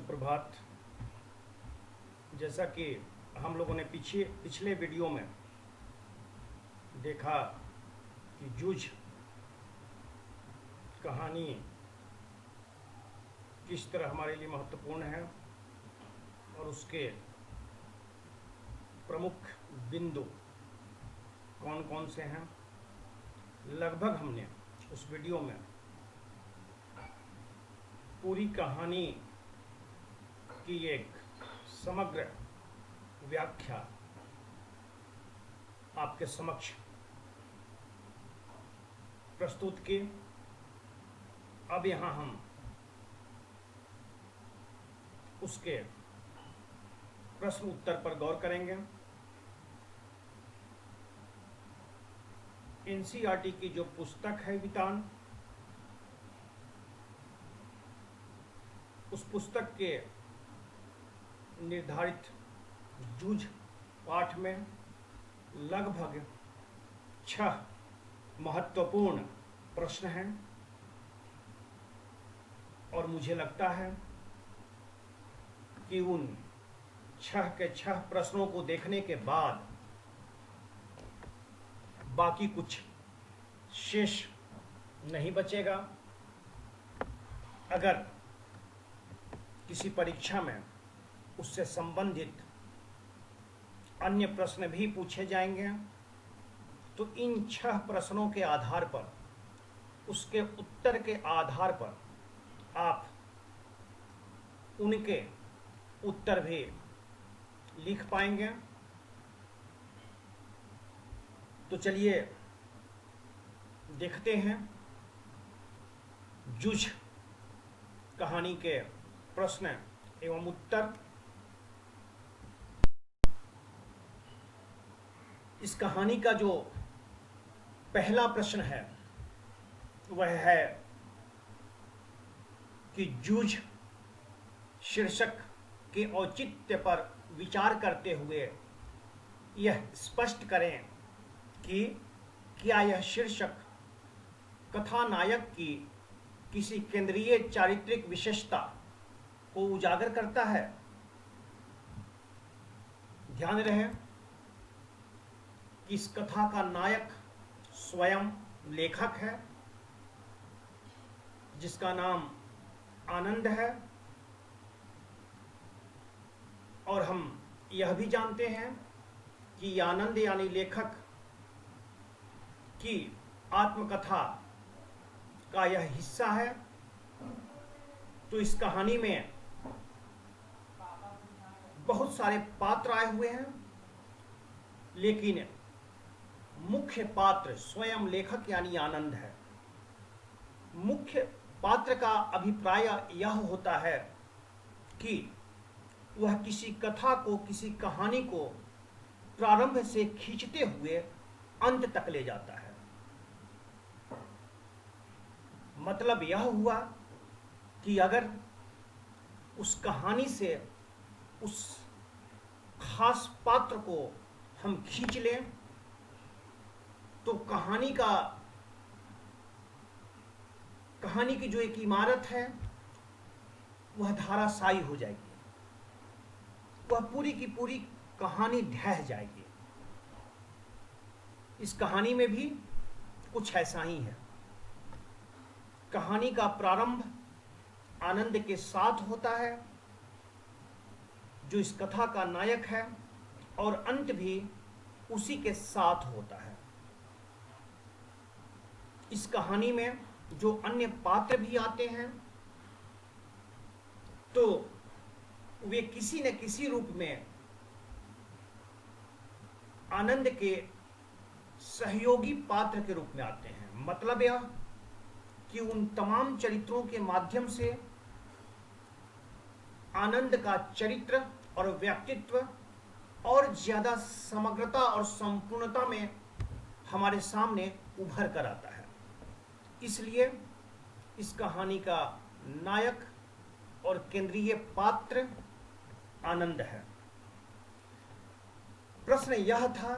सुप्रभात। जैसा कि हम लोगों ने पिछले वीडियो में देखा कि जूझ कहानी किस तरह हमारे लिए महत्वपूर्ण है और उसके प्रमुख बिंदु कौन कौन से हैं। लगभग हमने उस वीडियो में पूरी कहानी की एक समग्र व्याख्या आपके समक्ष प्रस्तुत की। अब यहाँ हम उसके प्रश्न उत्तर पर गौर करेंगे। एनसीईआरटी की जो पुस्तक है वितान, उस पुस्तक के निर्धारित जूझ पाठ में लगभग 6 महत्वपूर्ण प्रश्न हैं और मुझे लगता है कि उन 6 के 6 प्रश्नों को देखने के बाद बाकी कुछ शेष नहीं बचेगा। अगर किसी परीक्षा में उससे संबंधित अन्य प्रश्न भी पूछे जाएंगे तो इन 6 प्रश्नों के आधार पर, उसके उत्तर के आधार पर आप उनके उत्तर भी लिख पाएंगे। तो चलिए देखते हैं जूझ कहानी के प्रश्न एवं उत्तर। इस कहानी का जो पहला प्रश्न है वह है कि जूझ शीर्षक के औचित्य पर विचार करते हुए यह स्पष्ट करें कि क्या यह शीर्षक कथानायक की किसी केंद्रीय चारित्रिक विशेषता को उजागर करता है। ध्यान रहे कि इस कथा का नायक स्वयं लेखक है जिसका नाम आनंद है, और हम यह भी जानते हैं कि आनंद यानी लेखक की आत्मकथा का यह हिस्सा है। तो इस कहानी में बहुत सारे पात्र आए हुए हैं, लेकिन मुख्य पात्र स्वयं लेखक यानी आनंद है। मुख्य पात्र का अभिप्राय यह होता है कि वह किसी कथा को, किसी कहानी को प्रारंभ से खींचते हुए अंत तक ले जाता है। मतलब यह हुआ कि अगर उस कहानी से उस खास पात्र को हम खींच लें तो कहानी की जो एक इमारत है वह धाराशायी हो जाएगी, वह पूरी की पूरी कहानी ढह जाएगी। इस कहानी में भी कुछ ऐसा ही है। कहानी का प्रारंभ आनंद के साथ होता है जो इस कथा का नायक है, और अंत भी उसी के साथ होता है। इस कहानी में जो अन्य पात्र भी आते हैं तो वे किसी न किसी रूप में आनंद के सहयोगी पात्र के रूप में आते हैं। मतलब यह कि उन तमाम चरित्रों के माध्यम से आनंद का चरित्र और व्यक्तित्व और ज्यादा समग्रता और संपूर्णता में हमारे सामने उभर कर आता है। इसलिए इस कहानी का नायक और केंद्रीय पात्र आनंद है। प्रश्न यह था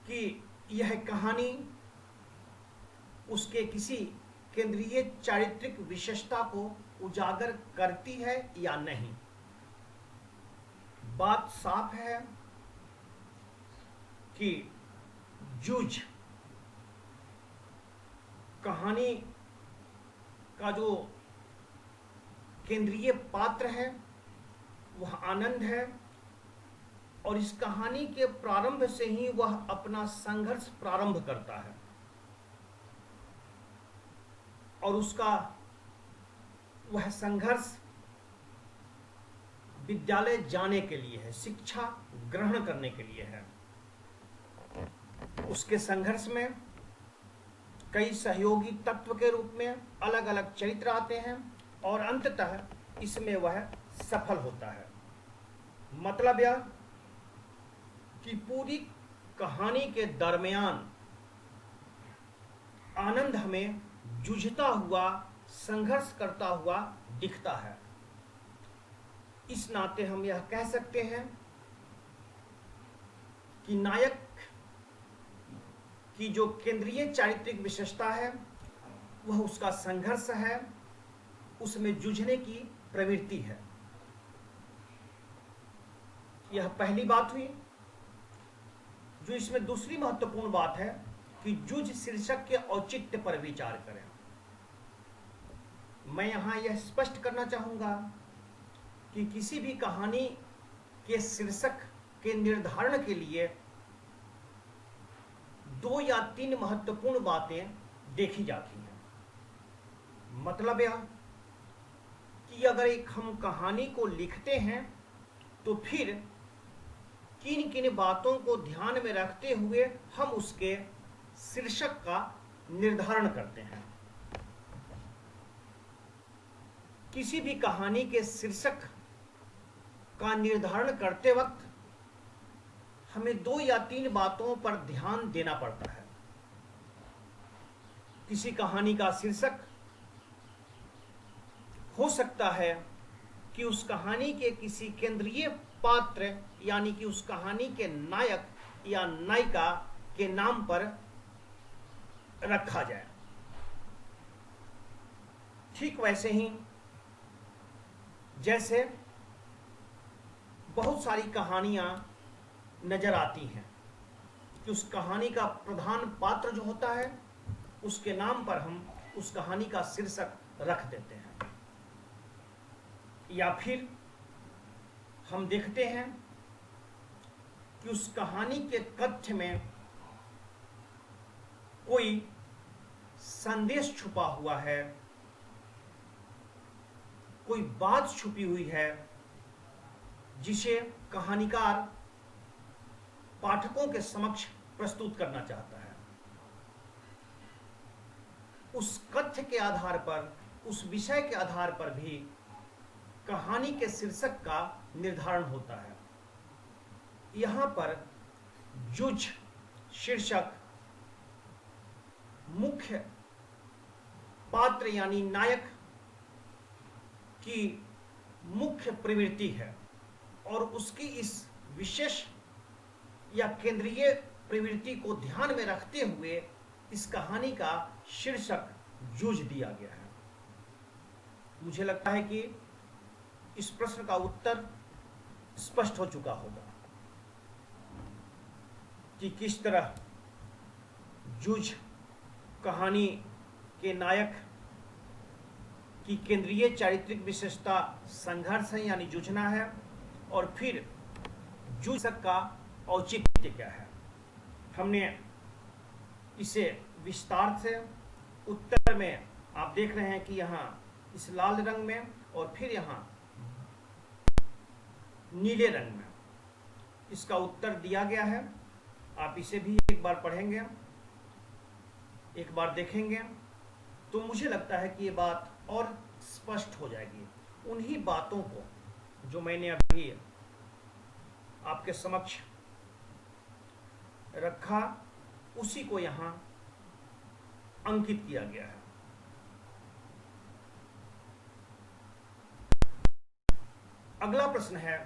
कि यह कहानी उसके किसी केंद्रीय चारित्रिक विशेषता को उजागर करती है या नहीं। बात साफ है कि जूझ कहानी का जो केंद्रीय पात्र है वह आनंद है, और इस कहानी के प्रारंभ से ही वह अपना संघर्ष प्रारंभ करता है, और उसका वह संघर्ष विद्यालय जाने के लिए है, शिक्षा ग्रहण करने के लिए है। उसके संघर्ष में कई सहयोगी तत्व के रूप में अलग अलग चरित्र आते हैं, और अंततः इसमें वह सफल होता है। मतलब यह कि पूरी कहानी के दरमियान आनंद हमें जूझता हुआ, संघर्ष करता हुआ दिखता है। इस नाते हम यह कह सकते हैं कि नायक की जो केंद्रीय चारित्रिक विशेषता है वह उसका संघर्ष है, उसमें जूझने की प्रवृत्ति है। यह पहली बात हुई। जो इसमें दूसरी महत्वपूर्ण बात है कि जूझ शीर्षक के औचित्य पर विचार करें। मैं यहां यह स्पष्ट करना चाहूंगा कि किसी भी कहानी के शीर्षक के निर्धारण के लिए 2 या 3 महत्वपूर्ण बातें देखी जाती हैं। मतलब यह कि अगर एक हम कहानी को लिखते हैं तो फिर किन किन बातों को ध्यान में रखते हुए हम उसके शीर्षक का निर्धारण करते हैं। किसी भी कहानी के शीर्षक का निर्धारण करते वक्त हमें 2 या 3 बातों पर ध्यान देना पड़ता है। किसी कहानी का शीर्षक हो सकता है कि उस कहानी के किसी केंद्रीय पात्र यानी कि उस कहानी के नायक या नायिका के नाम पर रखा जाए। ठीक वैसे ही जैसे बहुत सारी कहानियां नजर आती हैं कि उस कहानी का प्रधान पात्र जो होता है उसके नाम पर हम उस कहानी का शीर्षक रख देते हैं। या फिर हम देखते हैं कि उस कहानी के कथ्य में कोई संदेश छुपा हुआ है, कोई बात छुपी हुई है जिसे कहानीकार पाठकों के समक्ष प्रस्तुत करना चाहता है। उस कथ्य के आधार पर, उस विषय के आधार पर भी कहानी के शीर्षक का निर्धारण होता है। यहां पर जूझ शीर्षक मुख्य पात्र यानी नायक की मुख्य प्रवृत्ति है, और उसकी इस विशेष या केंद्रीय प्रवृत्ति को ध्यान में रखते हुए इस कहानी का शीर्षक जूझ दिया गया है। मुझे लगता है कि इस प्रश्न का उत्तर स्पष्ट हो चुका होगा कि किस तरह जूझ कहानी के नायक की केंद्रीय चारित्रिक विशेषता संघर्ष है यानी जूझना है, और फिर जूझ का औचित्य क्या है। हमने इसे विस्तार से उत्तर में आप देख रहे हैं कि यहाँ इस लाल रंग में और फिर यहाँ नीले रंग में इसका उत्तर दिया गया है। आप इसे भी एक बार पढ़ेंगे, एक बार देखेंगे तो मुझे लगता है कि ये बात और स्पष्ट हो जाएगी। उन्हीं बातों को जो मैंने अभी आपके समक्ष रखा उसी को यहां अंकित किया गया है। अगला प्रश्न है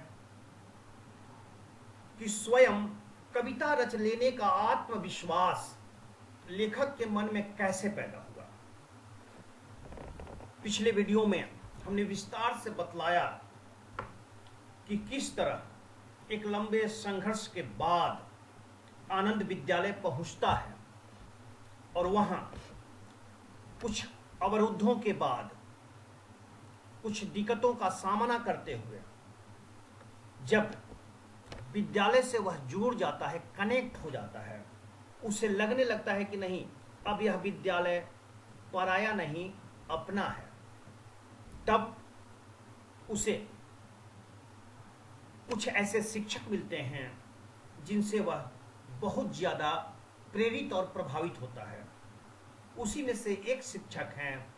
कि स्वयं कविता रच लेने का आत्मविश्वास लेखक के मन में कैसे पैदा हुआ। पिछले वीडियो में हमने विस्तार से बतलाया कि किस तरह एक लंबे संघर्ष के बाद आनंद विद्यालय पहुंचता है और वहां कुछ अवरोधों के बाद, कुछ दिक्कतों का सामना करते हुए जब विद्यालय से वह जुड़ जाता है, कनेक्ट हो जाता है, उसे लगने लगता है कि नहीं, अब यह विद्यालय पराया नहीं, अपना है। तब उसे कुछ ऐसे शिक्षक मिलते हैं जिनसे वह बहुत ज्यादा प्रेरित और प्रभावित होता है। उसी में से एक शिक्षक हैं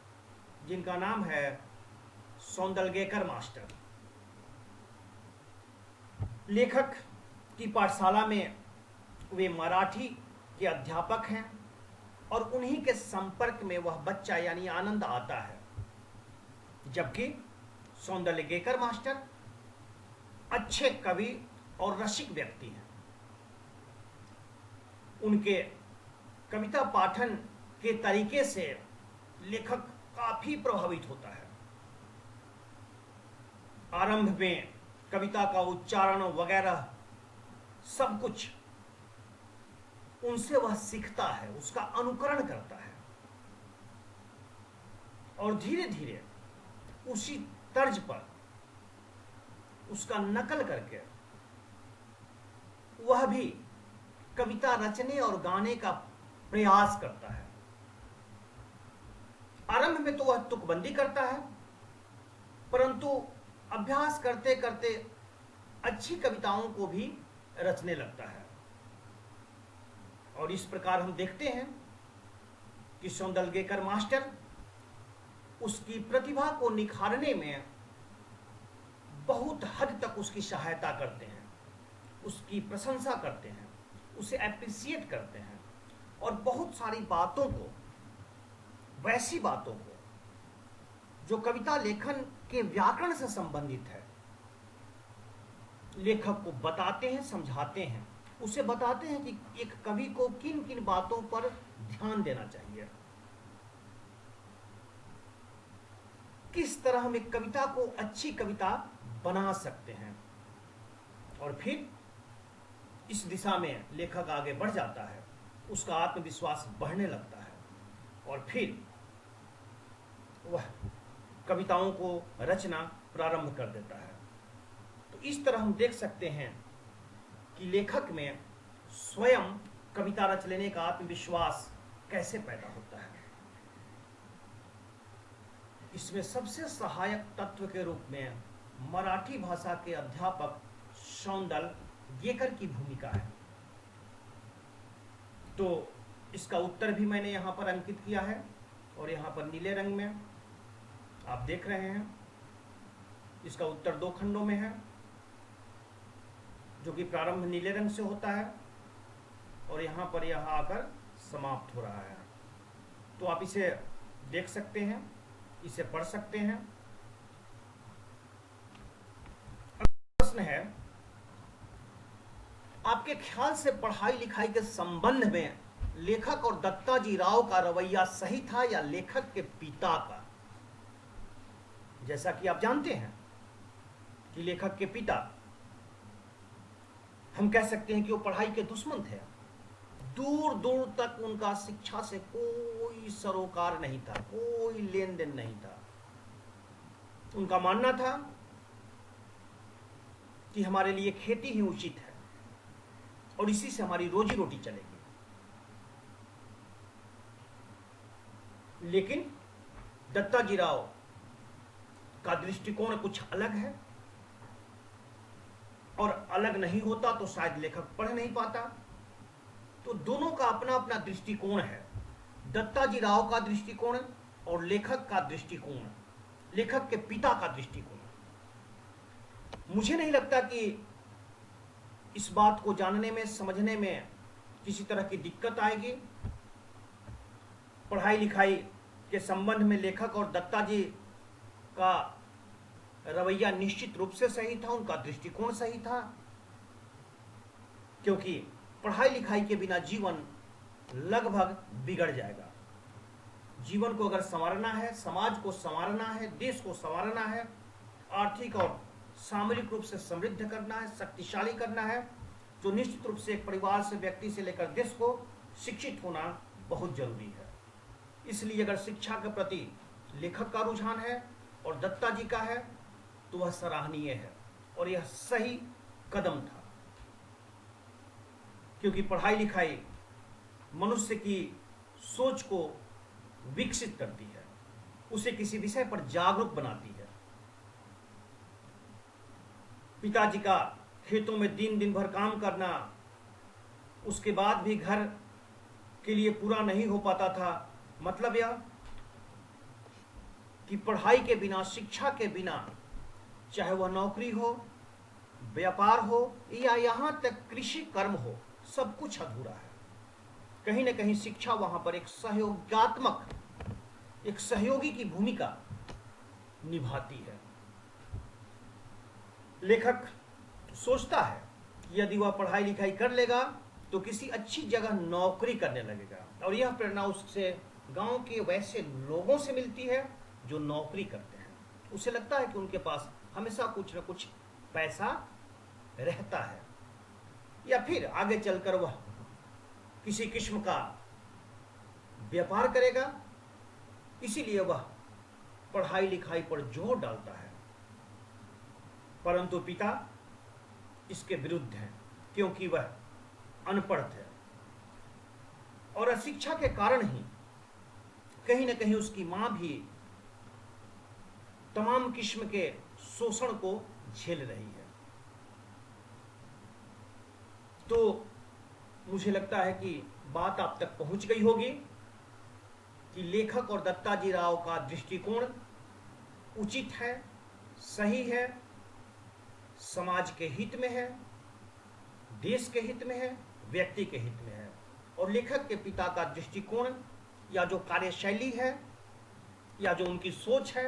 जिनका नाम है सौंदलगेकर मास्टर। लेखक की पाठशाला में वे मराठी के अध्यापक हैं और उन्हीं के संपर्क में वह बच्चा यानी आनंद आता है, जबकि सौंदलगेकर मास्टर अच्छे कवि और रसिक व्यक्ति हैं। उनके कविता पाठन के तरीके से लेखक काफी प्रभावित होता है। आरंभ में कविता का उच्चारण वगैरह सब कुछ उनसे वह सीखता है, उसका अनुकरण करता है और धीरे धीरे उसी तर्ज पर उसका नकल करके वह भी कविता रचने और गाने का प्रयास करता है। आरंभ में तो वह तुकबंदी करता है, परंतु अभ्यास करते करते अच्छी कविताओं को भी रचने लगता है। और इस प्रकार हम देखते हैं कि सौंदलगेकर मास्टर उसकी प्रतिभा को निखारने में बहुत हद तक उसकी सहायता करते हैं, उसकी प्रशंसा करते हैं, उसे एप्रिसिएट करते हैं और बहुत सारी बातों को, वैसी बातों को जो कविता लेखन के व्याकरण से संबंधित है, लेखक को बताते हैं, समझाते हैं, उसे बताते हैं कि एक कवि को किन किन बातों पर ध्यान देना चाहिए, किस तरह हम एक कविता को अच्छी कविता बना सकते हैं। और फिर इस दिशा में लेखक आगे बढ़ जाता है, उसका आत्मविश्वास बढ़ने लगता है और फिर वह कविताओं को रचना प्रारंभ कर देता है। तो इस तरह हम देख सकते हैं कि लेखक में स्वयं कविता रच लेने का आत्मविश्वास कैसे पैदा होता है। इसमें सबसे सहायक तत्व के रूप में मराठी भाषा के अध्यापक सौंदलगेकर की भूमिका है। तो इसका उत्तर भी मैंने यहां पर अंकित किया है और यहां पर नीले रंग में आप देख रहे हैं। इसका उत्तर 2 खंडों में है, जो कि प्रारंभ नीले रंग से होता है और यहां पर यह आकर समाप्त हो रहा है। तो आप इसे देख सकते हैं, इसे पढ़ सकते हैं। प्रश्न है, आपके ख्याल से पढ़ाई लिखाई के संबंध में लेखक और दत्ताजी राव का रवैया सही था या लेखक के पिता का? जैसा कि आप जानते हैं कि लेखक के पिता, हम कह सकते हैं कि वो पढ़ाई के दुश्मन थे। दूर दूर तक उनका शिक्षा से कोई सरोकार नहीं था, कोई लेन देन नहीं था। उनका मानना था कि हमारे लिए खेती ही उचित है और इसी से हमारी रोजी रोटी चलेगी। लेकिन दत्ताजी राव का दृष्टिकोण कुछ अलग है और अलग नहीं होता तो शायद लेखक पढ़ नहीं पाता। तो दोनों का अपना अपना दृष्टिकोण है, दत्ताजी राव का दृष्टिकोण और लेखक का दृष्टिकोण, लेखक के पिता का दृष्टिकोण। मुझे नहीं लगता कि इस बात को जानने में, समझने में किसी तरह की दिक्कत आएगी। पढ़ाई लिखाई के संबंध में लेखक और दत्ताजी का रवैया निश्चित रूप से सही था, उनका दृष्टिकोण सही था, क्योंकि पढ़ाई लिखाई के बिना जीवन लगभग बिगड़ जाएगा। जीवन को अगर संवारना है, समाज को संवारना है, देश को संवारना है, आर्थिक और सामरिक रूप से समृद्ध करना है, शक्तिशाली करना है, तो निश्चित रूप से एक परिवार से, व्यक्ति से लेकर देश को शिक्षित होना बहुत जरूरी है। इसलिए अगर शिक्षा के प्रति लेखक का रुझान है और दत्ता जी का है तो वह सराहनीय है और यह सही कदम था, क्योंकि पढ़ाई लिखाई मनुष्य की सोच को विकसित करती है, उसे किसी विषय पर जागरूक बनाती है। पिताजी का खेतों में दिन भर काम करना, उसके बाद भी घर के लिए पूरा नहीं हो पाता था। मतलब यह कि पढ़ाई के बिना, शिक्षा के बिना, चाहे वह नौकरी हो, व्यापार हो या यहां तक कृषि कर्म हो, सब कुछ अधूरा है। कहीं ना कहीं शिक्षा वहां पर एक सहयोगात्मक, एक सहयोगी की भूमिका निभाती है। लेखक सोचता है कि यदि वह पढ़ाई लिखाई कर लेगा तो किसी अच्छी जगह नौकरी करने लगेगा, और यह प्रेरणा उससे गांव के वैसे लोगों से मिलती है जो नौकरी करते हैं। उसे लगता है कि उनके पास हमेशा कुछ न कुछ पैसा रहता है, या फिर आगे चलकर वह किसी किस्म का व्यापार करेगा। इसीलिए वह पढ़ाई लिखाई पर जोर डालता है। परंतु पिता इसके विरुद्ध है, क्योंकि वह अनपढ़ थे और अशिक्षा के कारण ही कहीं न कहीं उसकी मां भी तमाम किस्म के शोषण को झेल रही है। तो मुझे लगता है कि बात आप तक पहुंच गई होगी कि लेखक और दत्ताजी राव का दृष्टिकोण उचित है, सही है, समाज के हित में है, देश के हित में है, व्यक्ति के हित में है। और लेखक के पिता का दृष्टिकोण या जो कार्यशैली है या जो उनकी सोच है,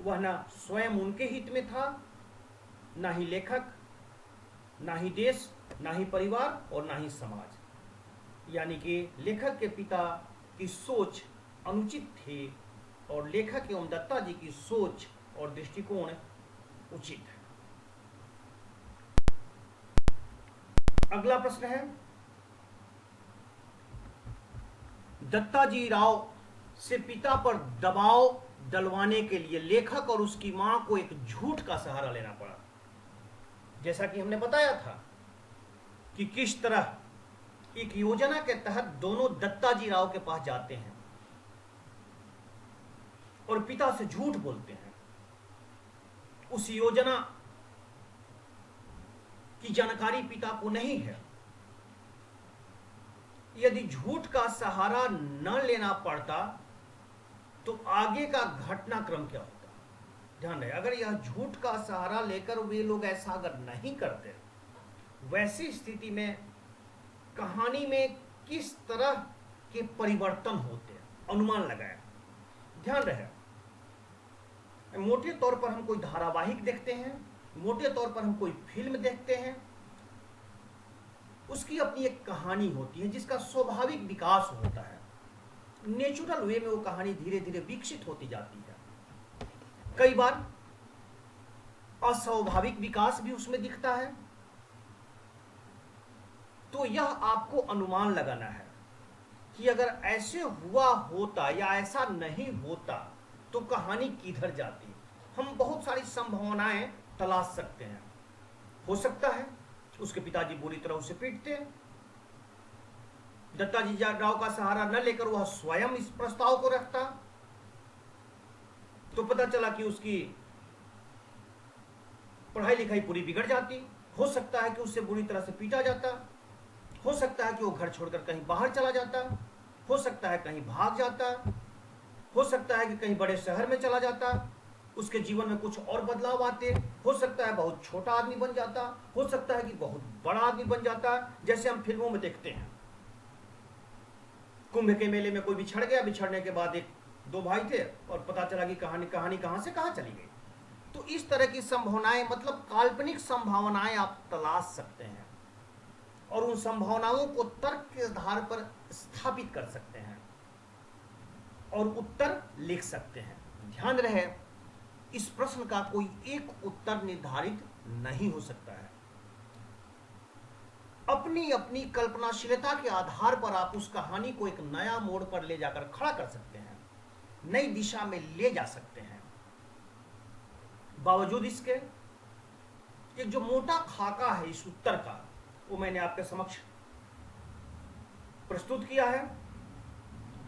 वह ना स्वयं उनके हित में था, ना ही लेखक, ना ही देश, ना ही परिवार और ना ही समाज। यानी कि लेखक के पिता की सोच अनुचित थी और लेखक एवं दत्ता जी की सोच और दृष्टिकोण उचित है। अगला प्रश्न है, दत्ताजी राव से पिता पर दबाव डलवाने के लिए लेखक और उसकी मां को एक झूठ का सहारा लेना पड़ा। जैसा कि हमने बताया था कि किस तरह एक योजना के तहत दोनों दत्ताजी राव के पास जाते हैं और पिता से झूठ बोलते हैं। उस योजना की जानकारी पिता को नहीं है। यदि झूठ का सहारा न लेना पड़ता तो आगे का घटनाक्रम क्या होता? ध्यान रहे, अगर यह झूठ का सहारा लेकर वे लोग ऐसा अगर नहीं करते, वैसी स्थिति में कहानी में किस तरह के परिवर्तन होते, अनुमान लगाया। ध्यान रहे, मोटे तौर पर हम कोई धारावाहिक देखते हैं, मोटे तौर पर हम कोई फिल्म देखते हैं, उसकी अपनी एक कहानी होती है जिसका स्वाभाविक विकास होता है। नेचुरल वे में वो कहानी धीरे धीरे विकसित होती जाती है। कई बार अस्वाभाविक विकास भी उसमें दिखता है। तो यह आपको अनुमान लगाना है कि अगर ऐसे हुआ होता या ऐसा नहीं होता तो कहानी किधर जाती। हम बहुत सारी संभावनाएं तलाश सकते हैं। हो सकता है उसके पिताजी बुरी तरह उसे पीटते, दत्ताजी राव का सहारा न लेकर वह स्वयं इस प्रस्ताव को रखता, तो पता चला कि उसकी पढ़ाई लिखाई पूरी बिगड़ जाती। हो सकता है कि उससे बुरी तरह से पीटा जाता, हो सकता है कि वो घर छोड़कर कहीं बाहर चला जाता, हो सकता है कहीं भाग जाता, हो सकता है कि कहीं बड़े शहर में चला जाता, उसके जीवन में कुछ और बदलाव आते, हो सकता है बहुत छोटा आदमी बन जाता, हो सकता है कि बहुत बड़ा आदमी बन जाता, जैसे हम फिल्मों में देखते हैं। कुंभ के मेले में कोई बिछड़ गया, बिछड़ने के बाद एक दो भाई थे और पता चला कि कहानी कहां से कहां चली गई। तो इस तरह की संभावनाएं, मतलब काल्पनिक संभावनाएं आप तलाश सकते हैं और उन संभावनाओं को तर्क के आधार पर स्थापित कर सकते हैं और उत्तर लिख सकते हैं। ध्यान रहे, इस प्रश्न का कोई एक उत्तर निर्धारित नहीं हो सकता है। अपनी अपनी कल्पनाशीलता के आधार पर आप उस कहानी को एक नया मोड़ पर ले जाकर खड़ा कर सकते हैं, नई दिशा में ले जा सकते हैं। बावजूद इसके, एक जो मोटा खाका है इस उत्तर का, वो मैंने आपके समक्ष प्रस्तुत किया है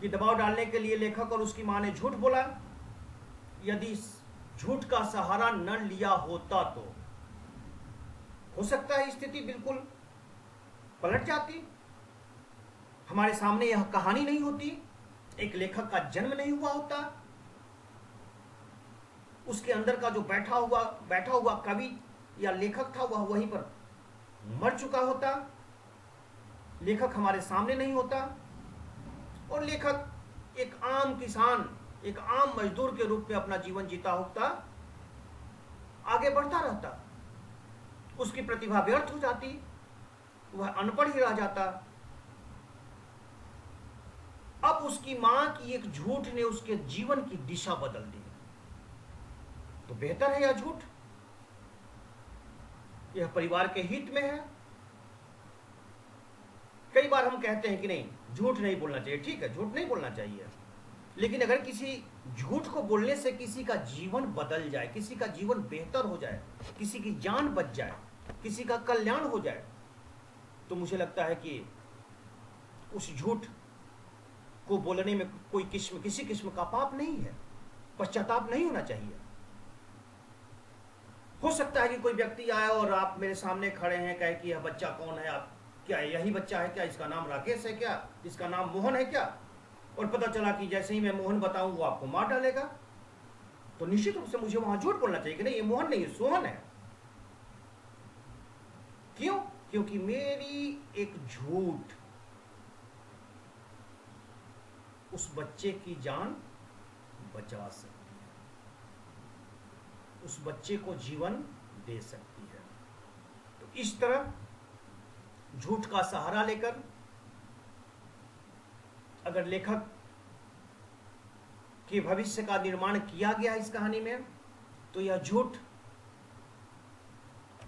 कि दबाव डालने के लिए लेखक और उसकी मां ने झूठ बोला। यदि इस झूठ का सहारा न लिया होता तो हो सकता है स्थिति बिल्कुल पलट जाती, हमारे सामने यह कहानी नहीं होती, एक लेखक का जन्म नहीं हुआ होता, उसके अंदर का जो बैठा हुआ कवि या लेखक था वह वहीं पर मर चुका होता, लेखक हमारे सामने नहीं होता और लेखक एक आम किसान, एक आम मजदूर के रूप में अपना जीवन जीता होता, आगे बढ़ता रहता, उसकी प्रतिभा व्यर्थ हो जाती, वह अनपढ़ ही रह जाता। अब उसकी मां की एक झूठ ने उसके जीवन की दिशा बदल दी। तो बेहतर है यह झूठ, यह परिवार के हित में है। कई बार हम कहते हैं कि नहीं, झूठ नहीं बोलना चाहिए। ठीक है, झूठ नहीं बोलना चाहिए, लेकिन अगर किसी झूठ को बोलने से किसी का जीवन बदल जाए, किसी का जीवन बेहतर हो जाए, किसी की जान बच जाए, किसी का कल्याण हो जाए, तो मुझे लगता है कि उस झूठ को बोलने में किसी किस्म का पाप नहीं है, पश्चाताप नहीं होना चाहिए। हो सकता है कि कोई व्यक्ति आए और आप मेरे सामने खड़े हैं, कहे कि यह बच्चा कौन है, आप क्या यही बच्चा है क्या, इसका नाम राकेश है क्या, इसका नाम मोहन है क्या, और पता चला कि जैसे ही मैं मोहन बताऊं वो आपको मार डालेगा, तो निश्चित रूप से मुझे वहां झूठ बोलना चाहिए कि नहीं, ये मोहन नहीं, ये सोहन है। क्यों? क्योंकि मेरी एक झूठ उस बच्चे की जान बचा सकती है, उस बच्चे को जीवन दे सकती है। तो इस तरह झूठ का सहारा लेकर अगर लेखक के भविष्य का निर्माण किया गया इस कहानी में, तो यह झूठ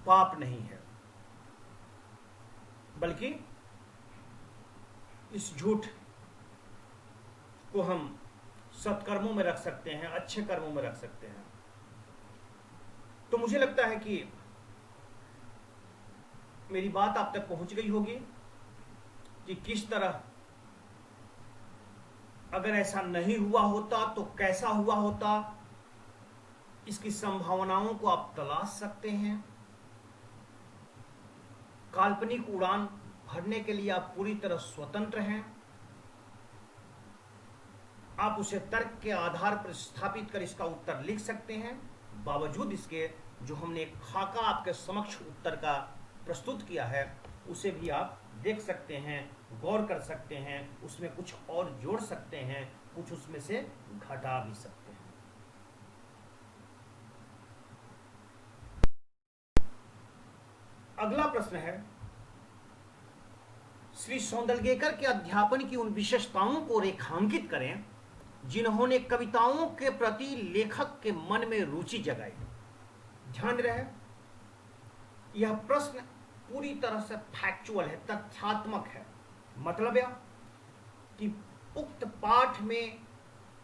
पाप नहीं है, बल्कि इस झूठ को हम सत्कर्मों में रख सकते हैं, अच्छे कर्मों में रख सकते हैं। तो मुझे लगता है कि मेरी बात आप तक पहुंच गई होगी कि किस तरह अगर ऐसा नहीं हुआ होता तो कैसा हुआ होता, इसकी संभावनाओं को आप तलाश सकते हैं। काल्पनिक उड़ान भरने के लिए आप पूरी तरह स्वतंत्र हैं। आप उसे तर्क के आधार पर स्थापित कर इसका उत्तर लिख सकते हैं। बावजूद इसके जो हमने एक खाका आपके समक्ष उत्तर का प्रस्तुत किया है, उसे भी आप देख सकते हैं, गौर कर सकते हैं, उसमें कुछ और जोड़ सकते हैं, कुछ उसमें से घटा भी सकते हैं। अगला प्रश्न है, श्री सौंदलगेकर के अध्यापन की उन विशेषताओं को रेखांकित करें जिन्होंने कविताओं के प्रति लेखक के मन में रुचि जगाई। ध्यान रहे, यह प्रश्न पूरी तरह से फैक्चुअल है, तथ्यात्मक है। मतलब यह कि उक्त पाठ में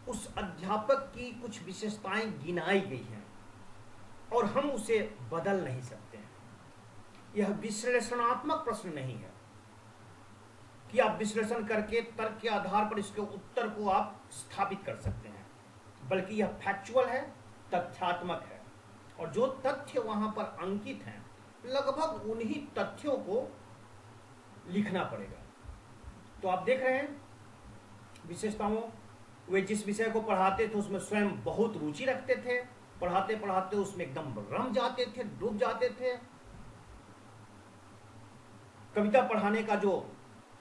उस अध्यापक की कुछ विशेषताएं गिनाई गई हैं और हम उसे बदल नहीं सकते हैं। यह विश्लेषणात्मक प्रश्न नहीं है कि आप विश्लेषण करके तर्क के आधार पर इसके उत्तर को आप स्थापित कर सकते हैं, बल्कि यह फैक्चुअल है, तथ्यात्मक है, और जो तथ्य वहां पर अंकित हैं लगभग उन्हीं तथ्यों को लिखना पड़ेगा। तो आप देख रहे हैं विशेषताओं, वे जिस विषय को पढ़ाते थे उसमें स्वयं बहुत रुचि रखते थे, पढ़ाते पढ़ाते उसमें एकदम रम जाते थे, डूब जाते थे। कविता पढ़ाने का जो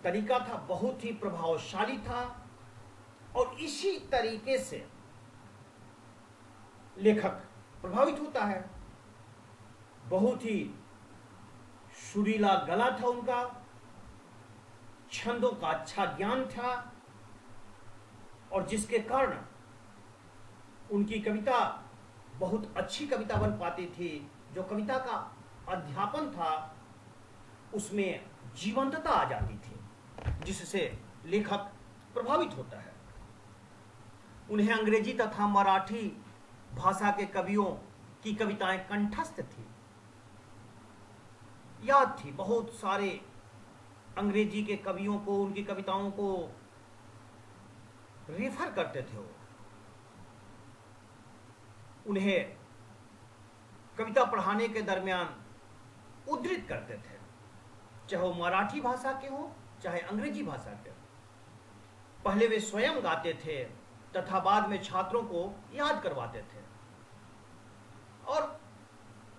तरीका था बहुत ही प्रभावशाली था, और इसी तरीके से लेखक प्रभावित होता है। बहुत ही सुरीला गला था उनका, छंदों का अच्छा ज्ञान था, और जिसके कारण उनकी कविता बहुत अच्छी कविता बन पाती थी। जो कविता का अध्यापन था उसमें जीवंतता आ जाती थी, जिससे लेखक प्रभावित होता है। उन्हें अंग्रेजी तथा मराठी भाषा के कवियों की कविताएं कंठस्थ थी, याद थी। बहुत सारे अंग्रेजी के कवियों को, उनकी कविताओं को रेफर करते थे वो। उन्हें कविता पढ़ाने के दरमियान उद्धृत करते थे, चाहे वो मराठी भाषा के हो चाहे अंग्रेजी भाषा के। पहले वे स्वयं गाते थे तथा बाद में छात्रों को याद करवाते थे, और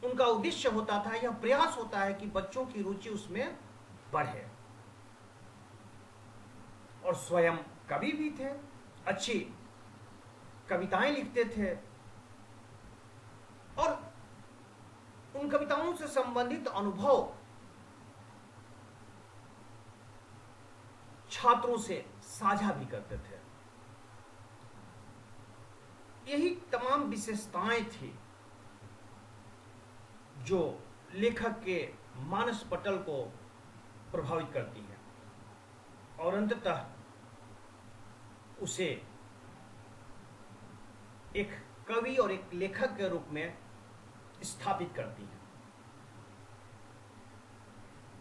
उनका उद्देश्य होता था, यह प्रयास होता है कि बच्चों की रुचि उसमें बढ़े। और स्वयं कवि भी थे, अच्छी कविताएं लिखते थे, और उन कविताओं से संबंधित अनुभव छात्रों से साझा भी करते थे। यही तमाम विशेषताएं थी जो लेखक के मानस पटल को प्रभावित करती है और अंततः उसे एक कवि और एक लेखक के रूप में स्थापित करती है।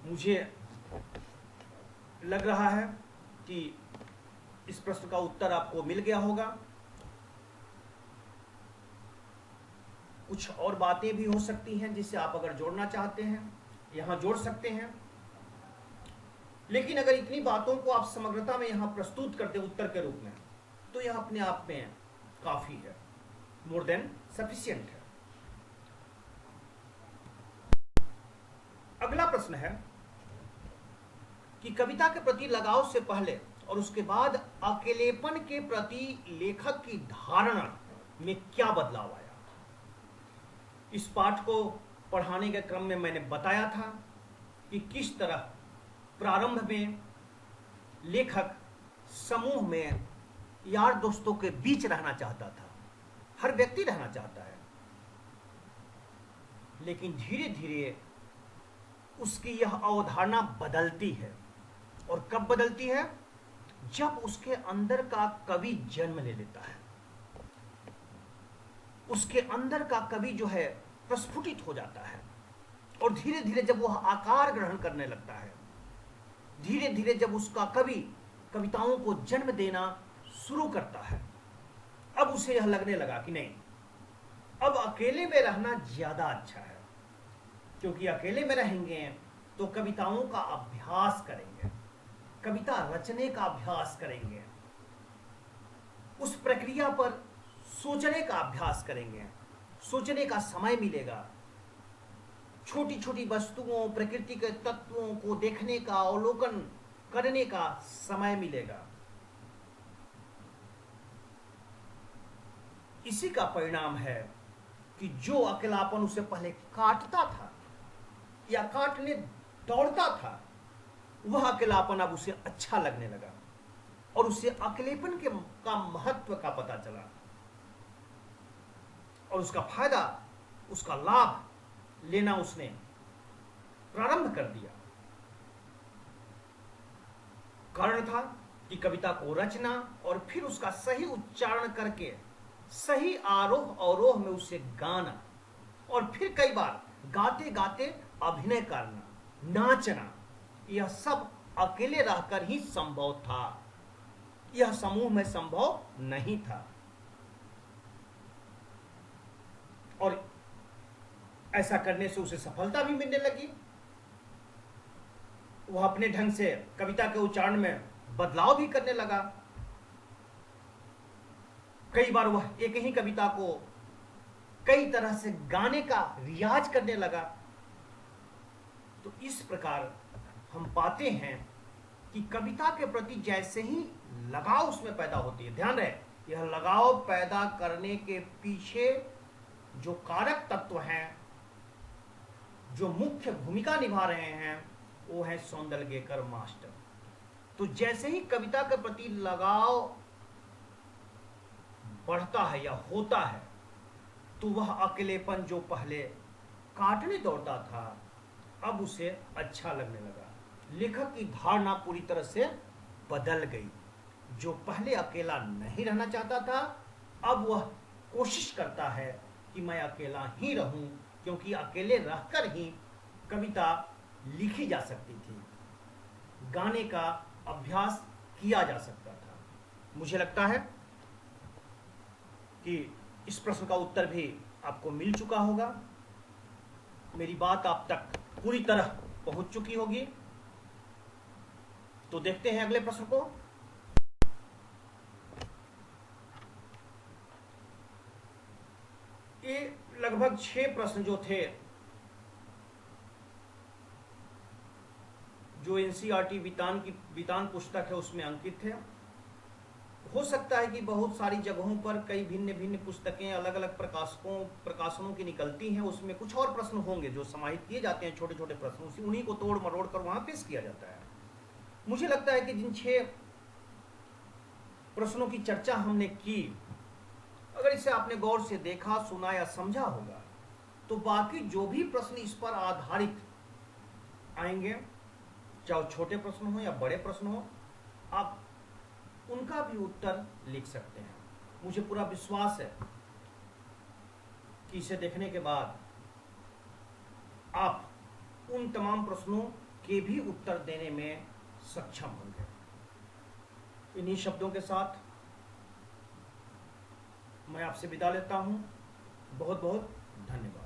मुझे लग रहा है कि इस प्रश्न का उत्तर आपको मिल गया होगा। कुछ और बातें भी हो सकती हैं जिसे आप अगर जोड़ना चाहते हैं यहां जोड़ सकते हैं, लेकिन अगर इतनी बातों को आप समग्रता में यहां प्रस्तुत करते उत्तर के रूप में, तो यह अपने आप में काफी है, मोर देन सफिशिएंट है। अगला प्रश्न है कि कविता के प्रति लगाव से पहले और उसके बाद अकेलेपन के प्रति लेखक की धारणा में क्या बदलाव आया। इस पाठ को पढ़ाने के क्रम में मैंने बताया था कि किस तरह प्रारंभ में लेखक समूह में यार दोस्तों के बीच रहना चाहता था, हर व्यक्ति रहना चाहता है, लेकिन धीरे धीरे उसकी यह अवधारणा बदलती है। और कब बदलती है? जब उसके अंदर का कवि जन्म ले लेता है, उसके अंदर का कवि जो है प्रस्फुटित हो जाता है, और धीरे धीरे जब वह आकार ग्रहण करने लगता है, धीरे धीरे जब उसका कवि कविताओं को जन्म देना शुरू करता है, अब उसे यह लगने लगा कि नहीं, अब अकेले में रहना ज्यादा अच्छा है, क्योंकि अकेले में रहेंगे तो कविताओं का अभ्यास करेंगे, कविता रचने का अभ्यास करेंगे, उस प्रक्रिया पर सोचने का अभ्यास करेंगे, सोचने का समय मिलेगा, छोटी छोटी वस्तुओं, प्रकृति के तत्वों को देखने का, अवलोकन करने का समय मिलेगा। इसी का परिणाम है कि जो अकेलापन उसे पहले काटता था या काटने दौड़ता था, वह अकेलापन अब उसे अच्छा लगने लगा और उसे अकेलेपन का महत्व का पता चला और उसका फायदा, उसका लाभ लेना उसने प्रारंभ कर दिया। कारण था कि कविता को रचना और फिर उसका सही उच्चारण करके सही आरोह अवरोह में उसे गाना, और फिर कई बार गाते गाते अभिनय करना, नाचना, यह सब अकेले रहकर ही संभव था, यह समूह में संभव नहीं था। और ऐसा करने से उसे सफलता भी मिलने लगी। वह अपने ढंग से कविता के उच्चारण में बदलाव भी करने लगा। कई बार वह एक ही कविता को कई तरह से गाने का रियाज करने लगा। तो इस प्रकार हम पाते हैं कि कविता के प्रति जैसे ही लगाव उसमें पैदा होती है, ध्यान रहे, यह लगाव पैदा करने के पीछे जो कारक तत्व हैं, जो मुख्य भूमिका निभा रहे हैं, वो है सौंदर्यकर मास्टर। तो जैसे ही कविता के प्रति लगाव बढ़ता है या होता है तो वह अकेलेपन जो पहले काटने दौड़ता था अब उसे अच्छा लगने लगा। लेखक की धारणा पूरी तरह से बदल गई। जो पहले अकेला नहीं रहना चाहता था अब वह कोशिश करता है कि मैं अकेला ही रहूं, क्योंकि अकेले रहकर ही कविता लिखी जा सकती थी, गाने का अभ्यास किया जा सकता था। मुझे लगता है कि इस प्रश्न का उत्तर भी आपको मिल चुका होगा। मेरी बात आप तक पूरी तरह पहुंच चुकी होगी। तो देखते हैं अगले प्रश्न को। ये लगभग 6 प्रश्न जो थे, जो एनसीईआरटी वितान पुस्तक है उसमें अंकित थे। हो सकता है कि बहुत सारी जगहों पर कई भिन्न भिन्न पुस्तकें अलग अलग प्रकाशनों की निकलती हैं, उसमें कुछ और प्रश्न होंगे जो समाहित किए जाते हैं, छोटे छोटे प्रश्न, उन्हीं को तोड़ मरोड़ कर वहां पेश किया जाता है। मुझे लगता है कि जिन 6 प्रश्नों की चर्चा हमने की, अगर इसे आपने गौर से देखा, सुना या समझा होगा तो बाकी जो भी प्रश्न इस पर आधारित आएंगे, चाहे छोटे प्रश्न हो या बड़े प्रश्न हो, आप उनका भी उत्तर लिख सकते हैं। मुझे पूरा विश्वास है कि इसे देखने के बाद आप उन तमाम प्रश्नों के भी उत्तर देने में सक्षम होंगे। इन्हीं शब्दों के साथ मैं आपसे विदा लेता हूं। बहुत बहुत धन्यवाद।